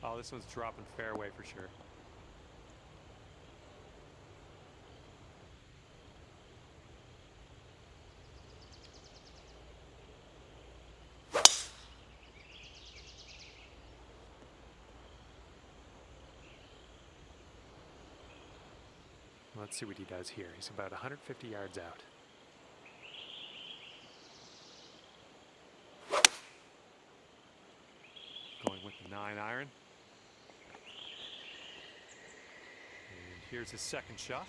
Oh, this one's dropping fairway for sure. Let's see what he does here. He's about 150 yards out. Going with the 9-iron. And here's his second shot.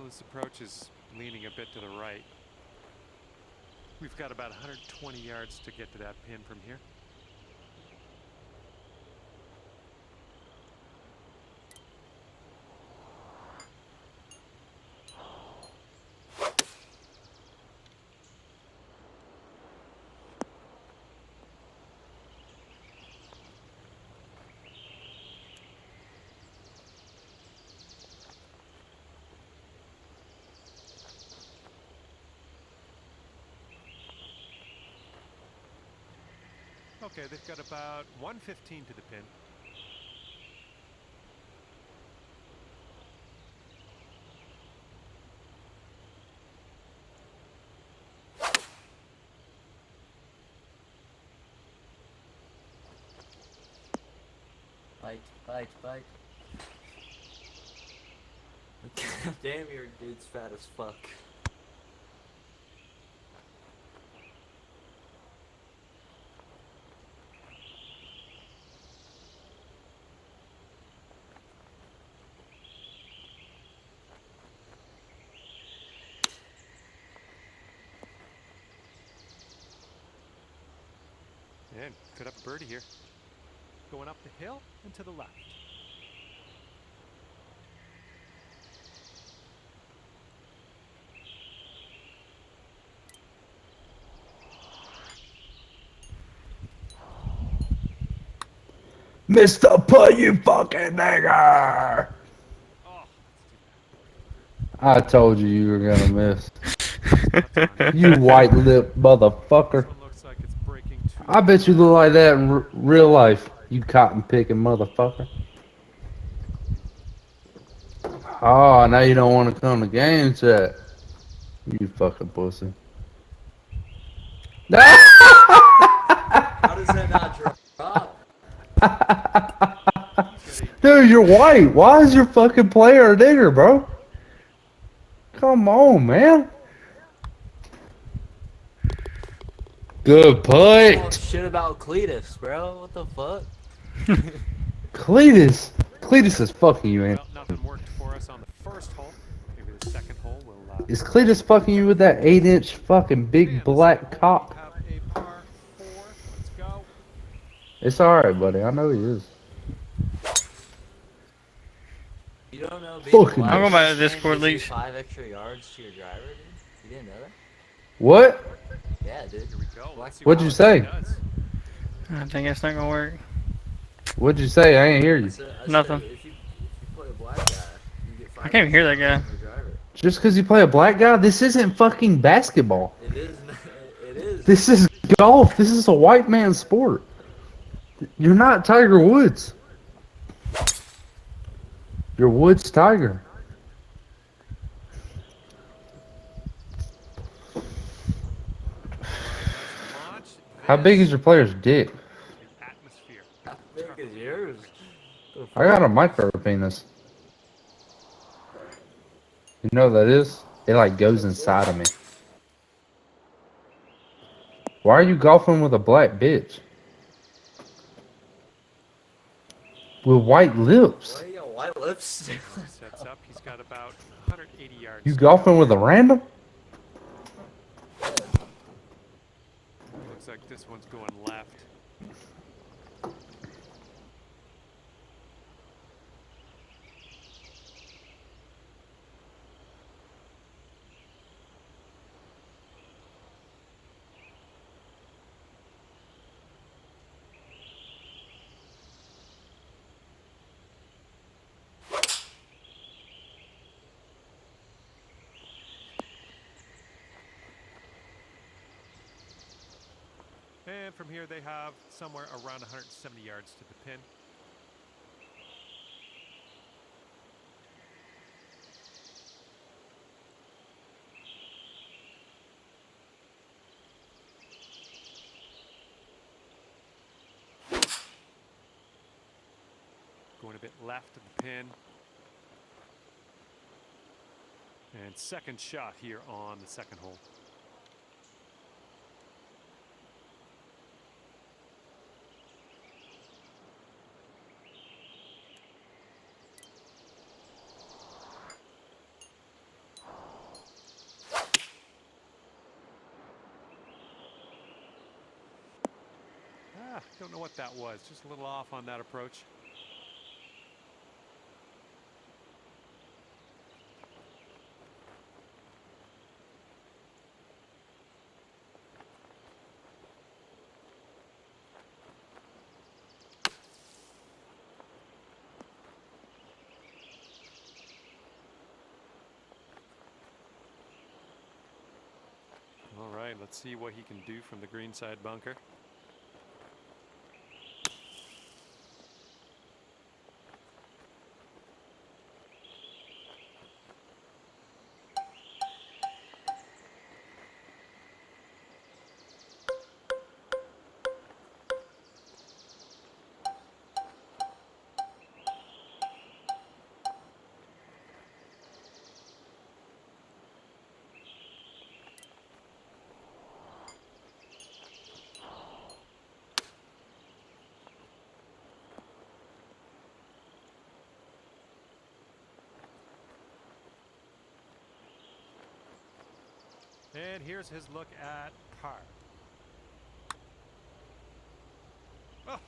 His approach is leaning a bit to the right. We've got about 120 yards to get to that pin from here. Okay, they've got about 115 to the pin. Bite. Damn, your dude's fat as fuck. And could have a birdie here. Going up the hill and to the left. Mr. Putt, you fucking nigger! Oh, I told you were gonna miss. that's You white-lipped motherfucker. This one looks like it's breaking too. I bet you look like that in real life, you cotton-picking motherfucker. Oh, now you don't want to come to games yet. You fucking pussy. How does that not drop? Dude, you're white. Why is your fucking player a nigger, bro? Come on, man. Good Oh, putt. shit about Cletus, bro. What the fuck? Cletus. Cletus is fucking you, man. Well, nothing worked for us on the first hole. Maybe the second hole will. Is Cletus fucking you with that 8-inch fucking big black cock? Have a par 4. Let's go. It's alright, buddy. I know he is. You don't know being Fucking black I'll go back to gives Discord you leash. 5 extra yards to your driver, dude? You didn't know that? What? Yeah, dude. Here we go. Let's see What'd you say? does. I think it's not gonna work. What'd you say? I ain't hear I you. said, Nothing. if you play a black guy, you get 5 I can't even hear that extra guy. yards to your driver. Just because you play a black guy, this isn't fucking basketball. It is. It is. This is golf. This is a white man's sport. You're not Tiger Woods. You're Woods Tiger. How big is your player's dick? Atmosphere. How big is yours? I got a micro penis. You know what that is? It like goes inside of me. Why are you golfing with a black bitch? With white lips? Why you got white lips? Sets up. He's got about 180 yards. You golfing with a random? Looks like this one's going left. from here, they have somewhere around 170 yards to the pin. Going a bit left of the pin. And second shot here on the second hole. Don't know what that was. Just a little off on that approach. All right, let's see what he can do from the greenside bunker. And here's his look at par. Oh.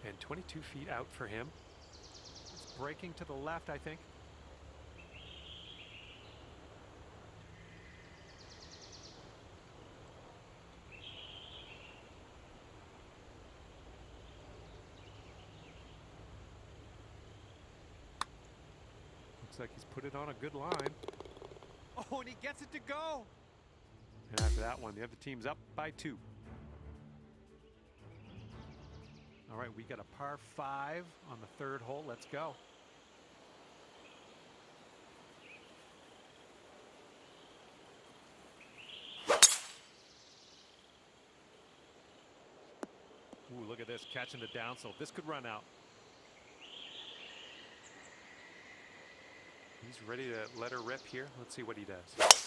And 22 feet out for him. It's breaking to the left, I think. Looks like he's put it on a good line. Oh, and he gets it to go. And after that one, the other team's up by 2. All right, we got a par 5 on the third hole. Let's go. Ooh, look at this, catching the downslope. This could run out. He's ready to let her rip here. Let's see what he does.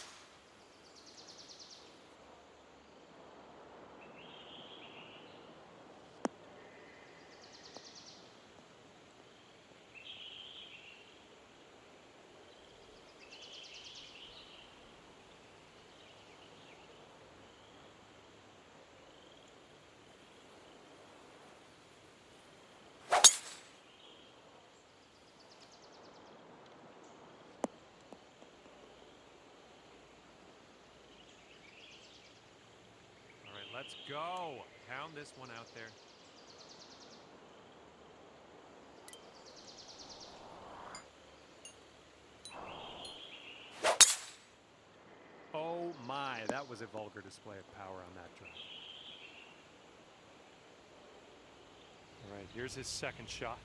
Let's go. Pound this one out there. Oh my, that was a vulgar display of power on that drive. All right, here's his second shot.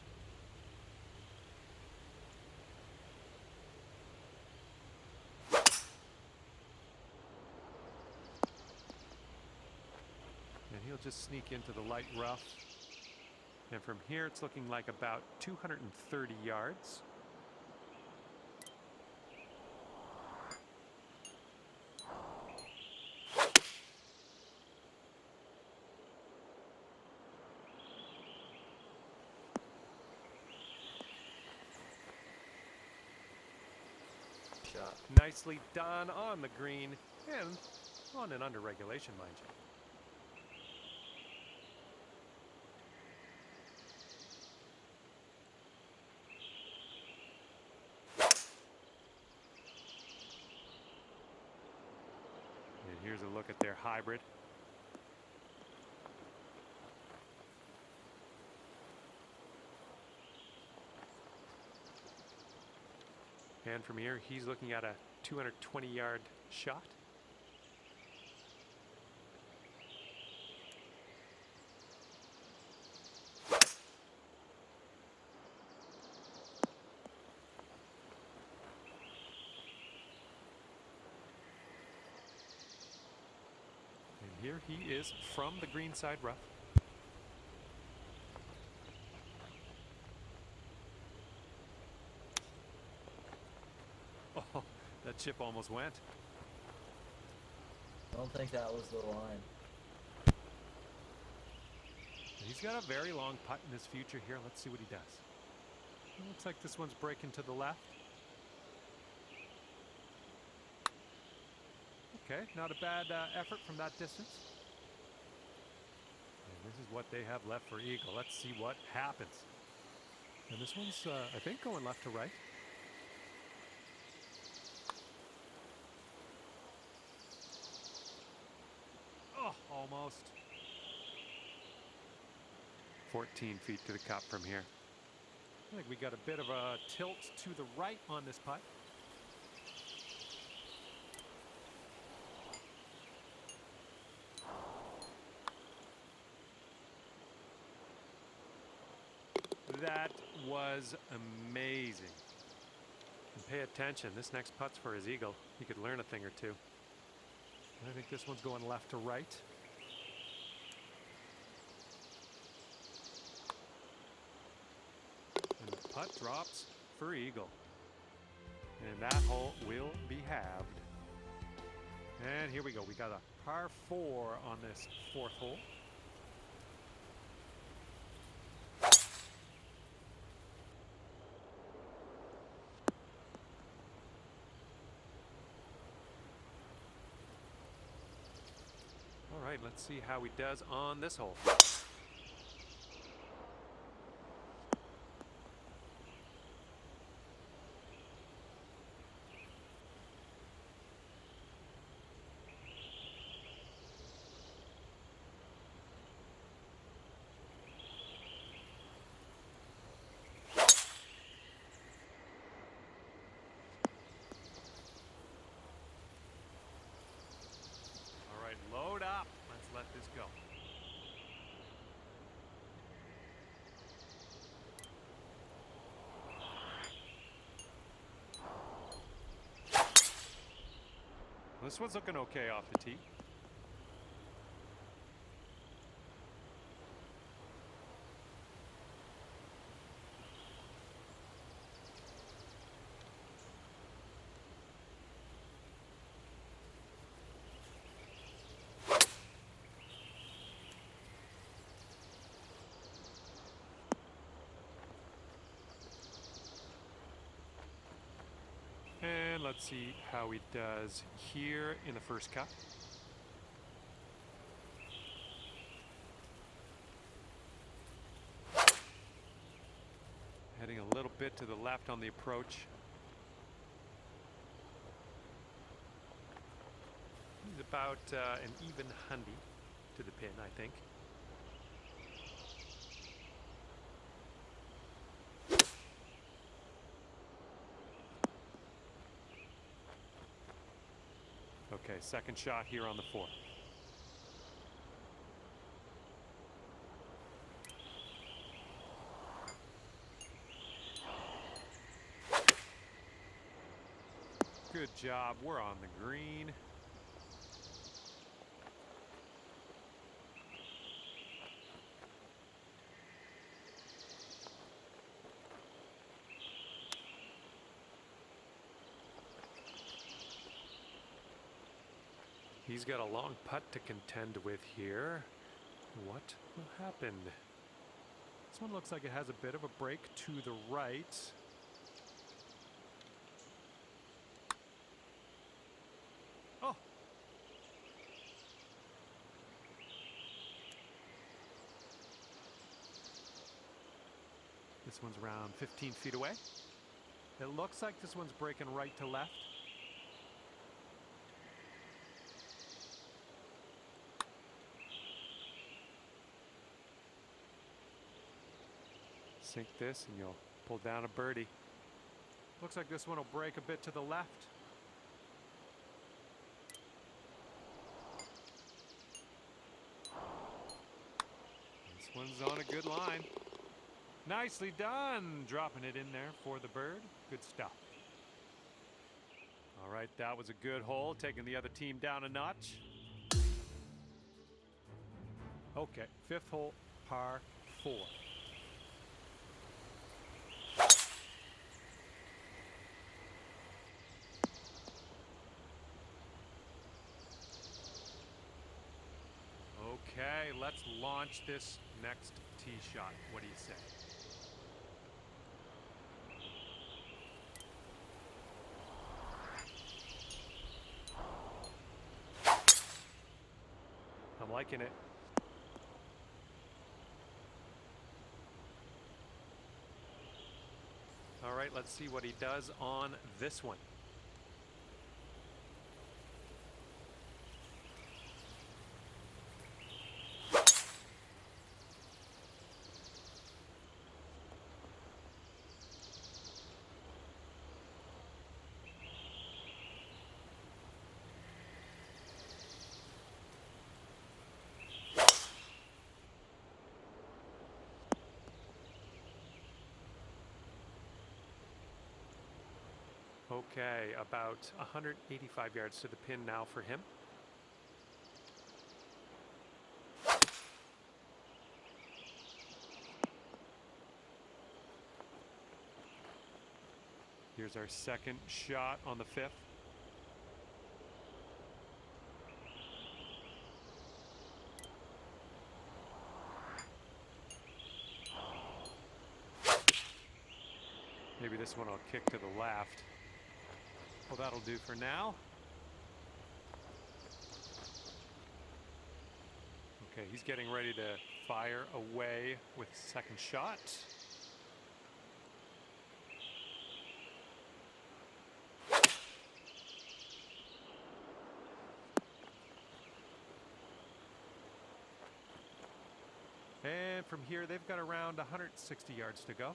And he'll just sneak into the light rough. And from here, it's looking like about 230 yards. Shot. Nicely done on the green and on an under regulation, mind you. And here's a look at their hybrid. And from here, he's looking at a 220-yard shot. And here he is from the green side rough. Oh, that chip almost went. I don't think that was the line. He's got a very long putt in his future here. Let's see what he does. It looks like this one's breaking to the left. Okay, not a bad effort from that distance. And this is what they have left for eagle. Let's see what happens. And this one's, I think, going left to right. Oh, almost. 14 feet to the cup from here. I think we got a bit of a tilt to the right on this putt. That was amazing. And pay attention, this next putt's for his eagle. He could learn a thing or two. And I think this one's going left to right. And the putt drops for eagle. And that hole will be halved. And here we go. We got a par 4 on this 4th hole. All right, let's see how he does on this hole. All right, load up. Let's let this go. This one's looking okay off the tee. And let's see how he does here in the first cut. Heading a little bit to the left on the approach. He's about an even 100 to the pin, I think. Okay, second shot here on the 4. Good job. We're on the green. He's got a long putt to contend with here. What will happen? This one looks like it has a bit of a break to the right. Oh! This one's around 15 feet away. It looks like this one's breaking right to left. Sink this and you'll pull down a birdie. Looks like this one will break a bit to the left. one's on a good line. Nicely done, dropping it in there for the bird. Good stuff. All right, that was a good hole, taking the other team down a notch. Okay, fifth hole, par 4. Okay, let's launch this next tee shot. What do you say? I'm liking it. All right, let's see what he does on this one. Okay, about 185 yards to the pin now for him. Here's our second shot on the fifth. Maybe this one I'll kick to the left. Well, that'll do for now. Okay, he's getting ready to fire away with second shot. And from here, they've got around 160 yards to go.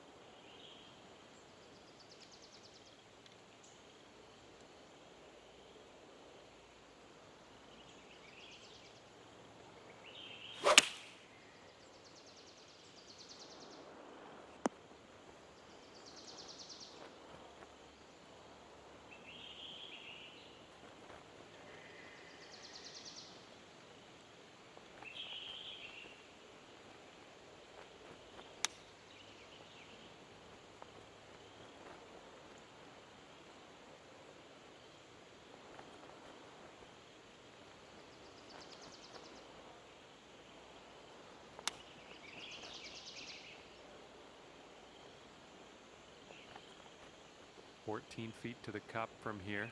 "14 feet to the cup from here.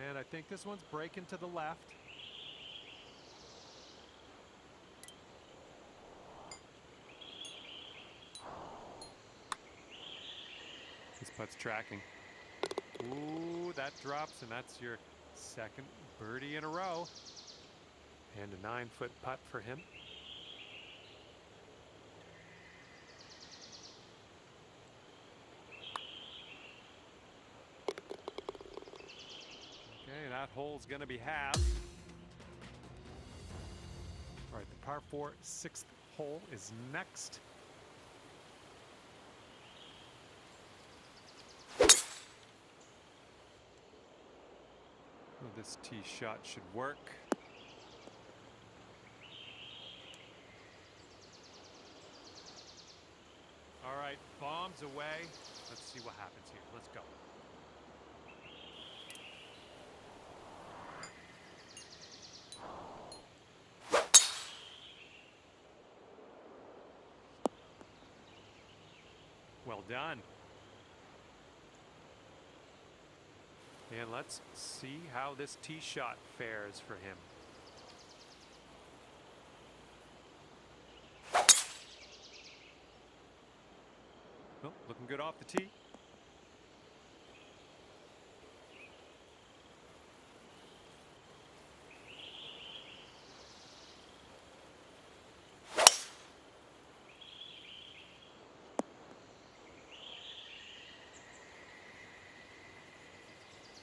And I think this one's breaking to the left. This putt's tracking. Ooh, that drops, and that's your second birdie in a row. And a 9-foot putt for him. Okay, that hole's going to be half. All right, the par 4 6th hole is next. Well, this tee shot should work. All right, bombs away. Let's see what happens here. Let's go. Well done. And let's see how this tee shot fares for him. Oh, looking good off the tee.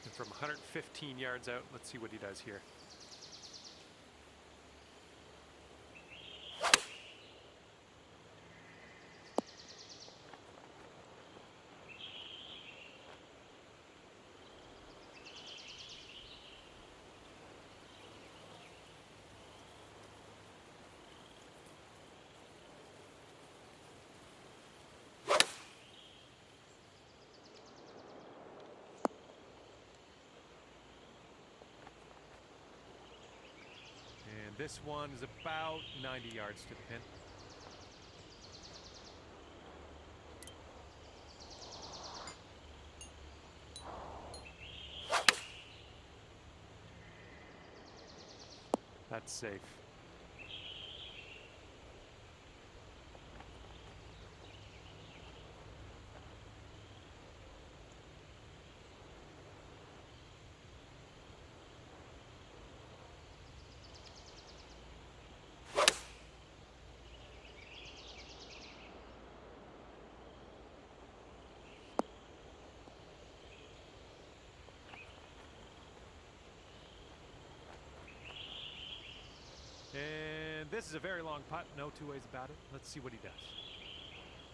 And from 115 yards out, let's see what he does here. This one is about 90 yards to the pin. That's safe. And this is a very long putt, no two ways about it. Let's see what he does.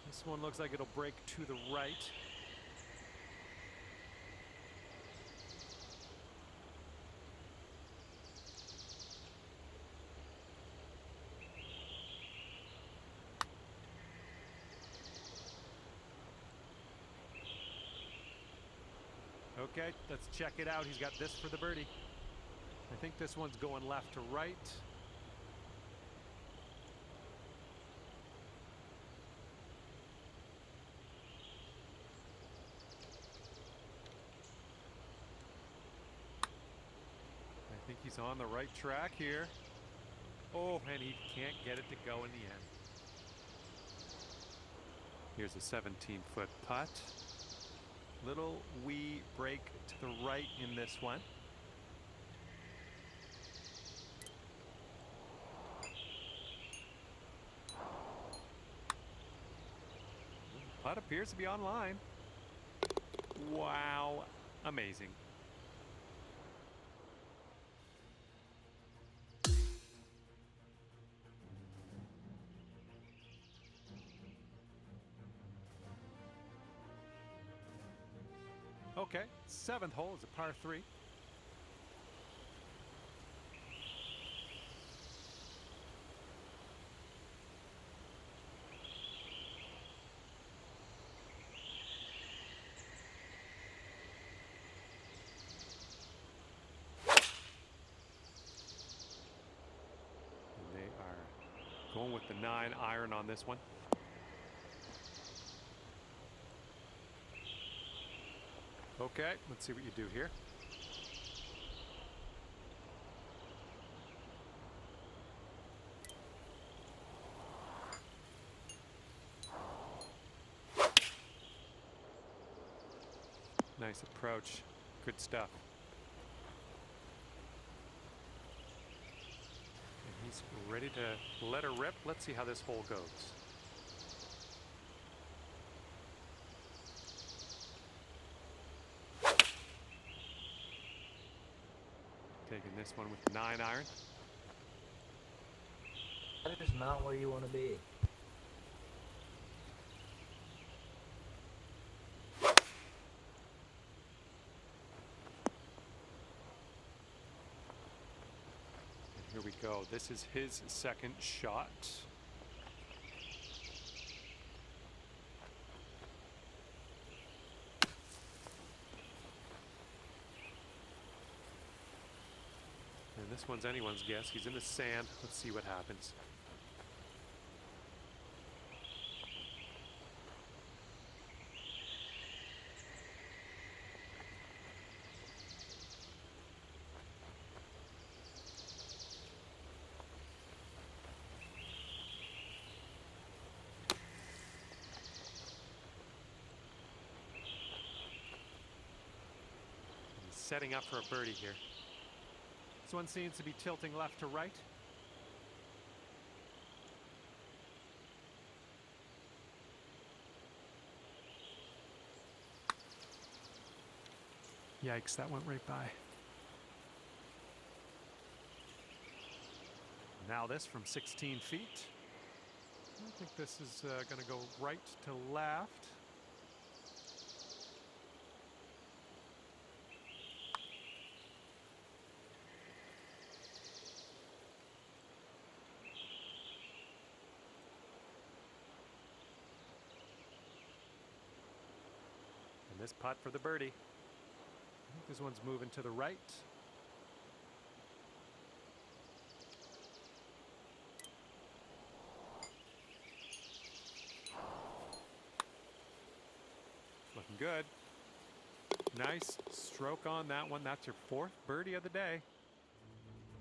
This one looks like it'll break to the right. Okay, let's check it out. He's got this for the birdie. I think this one's going left to right. I think he's on the right track here. Oh, and he can't get it to go in the end. Here's a 17-foot putt. Little wee break to the right in this one. Putt appears to be online. Wow, amazing. Okay, 7th hole is a par 3. And they are going with the 9 iron on this one. Okay, let's see what you do here. Nice approach. Good stuff. And he's ready to let her rip. Let's see how this hole goes. Taking this one with the 9 iron. That is not where you want to be. And here we go. This is his second shot. And this one's anyone's guess. He's in the sand. Let's see what happens. He's setting up for a birdie here. This one seems to be tilting left to right. Yikes, that went right by. Now this from 16 feet. I think this is going to go right to left. And this putt for the birdie. I think this one's moving to the right. good. Nice stroke on that one. That's your 4th birdie of the day.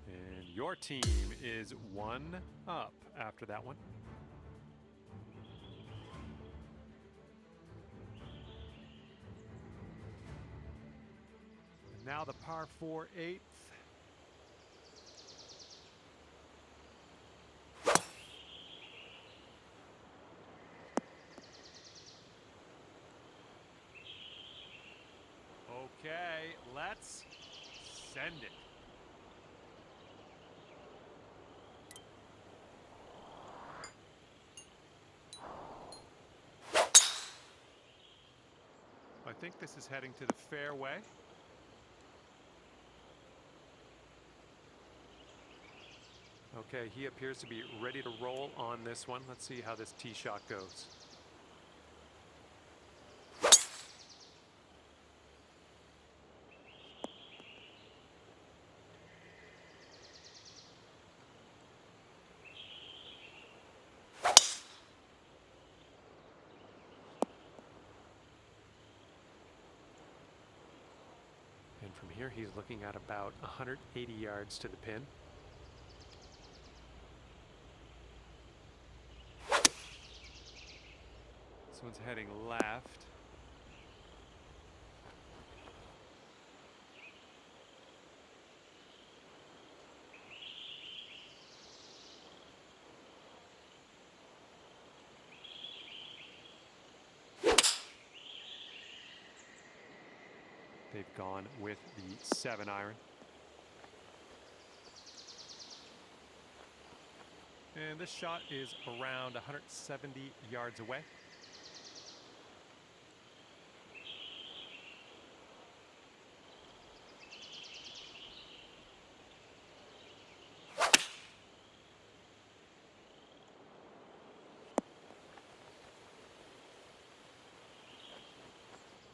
And your team is 1 up after that one. And now the par 4 8th. Okay, let's send it. I think this is heading to the fairway. Okay, he appears to be ready to roll on this one. Let's see how this tee shot goes. And from here, he's looking at about 180 yards to the pin. This one's heading left. They've gone with the 7-iron. And this shot is around 170 yards away.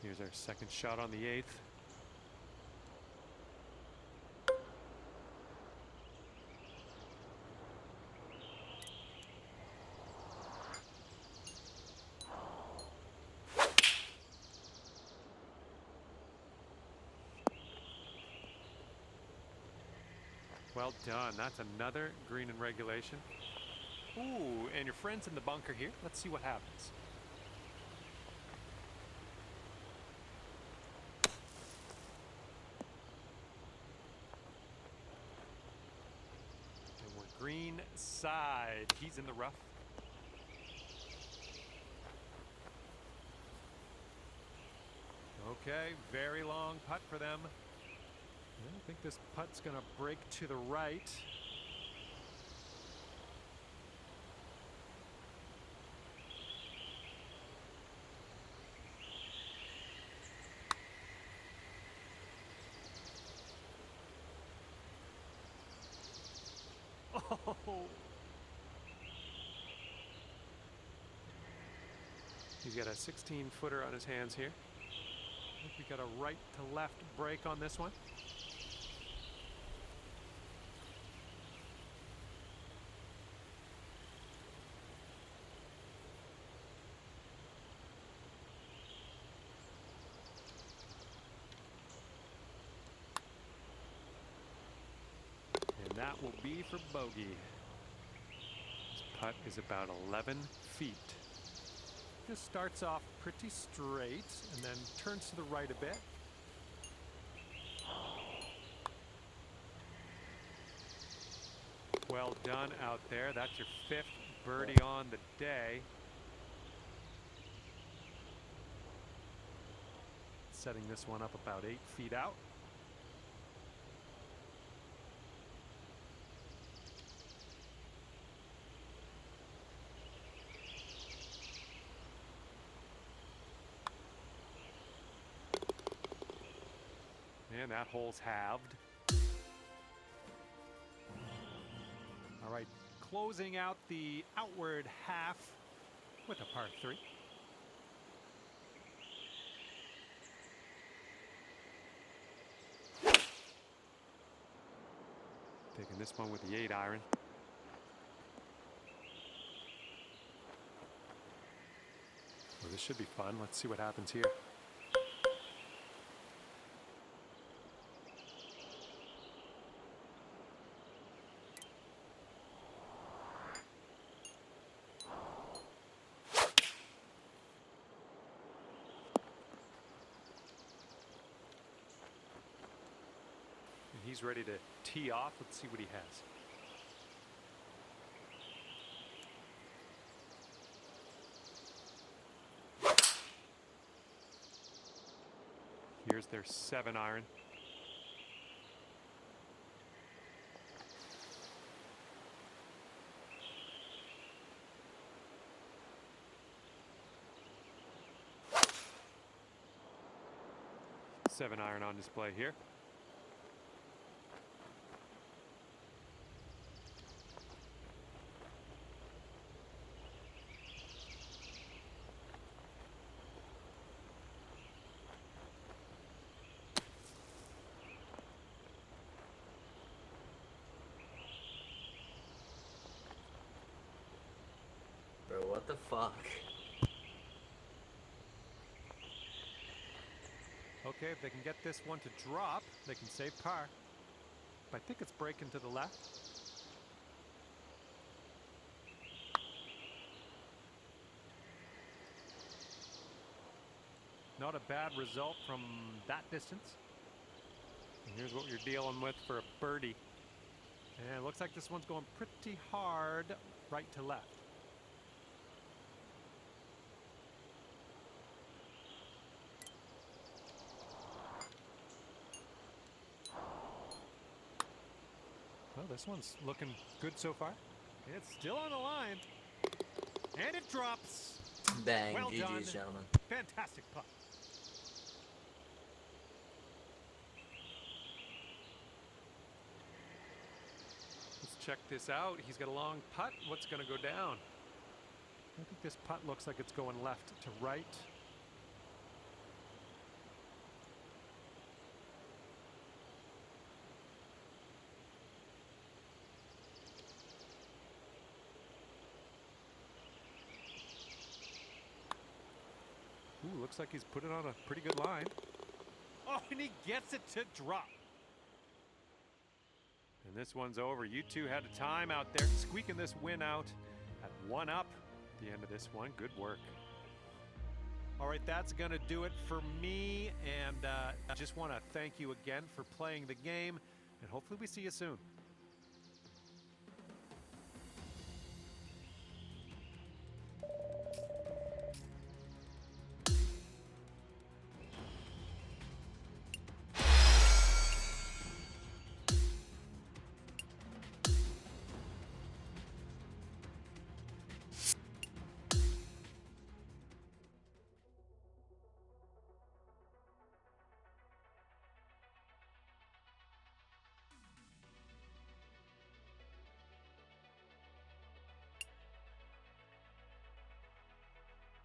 Here's our second shot on the 8th. Well done. That's another green in regulation. Ooh, and your friend's in the bunker here. Let's see what happens. And we're green side. He's in the rough. Okay, very long putt for them. I think this putt's going to break to the right. Oh! He's got a 16-footer on his hands here. I think we got a right to left break on this one. And that will be for bogey. This putt is about 11 feet. This starts off pretty straight and then turns to the right a bit. Well done out there. That's your 5th birdie on the day. Setting this one up about 8 feet out. And that hole's halved. All right, closing out the outward half with a par 3. Taking this one with the 8-iron. Well, this should be fun. Let's see what happens here. he's ready to tee off. Let's see what he has. Here's their 7-iron. Seven iron on display here. Bro, what the fuck? Okay, if they can get this one to drop, they can save par. But I think it's breaking to the left. Not a bad result from that distance. And here's what you're dealing with for a birdie. And it looks like this one's going pretty hard right to left. Well, this one's looking good so far. It's still on the line. And it drops. Bang, Well GG's, done. gentlemen. Fantastic putt. Let's check this out. He's got a long putt. What's going to go down? I think this putt looks like it's going left to right. Ooh, looks like he's put it on a pretty good line. Oh, and he gets it to drop. And this one's over. You two had a time out there squeaking this win out at 1 up at the end of this one. Good work. All right, that's going to do it for me. And I just want to thank you again for playing the game. And hopefully we see you soon.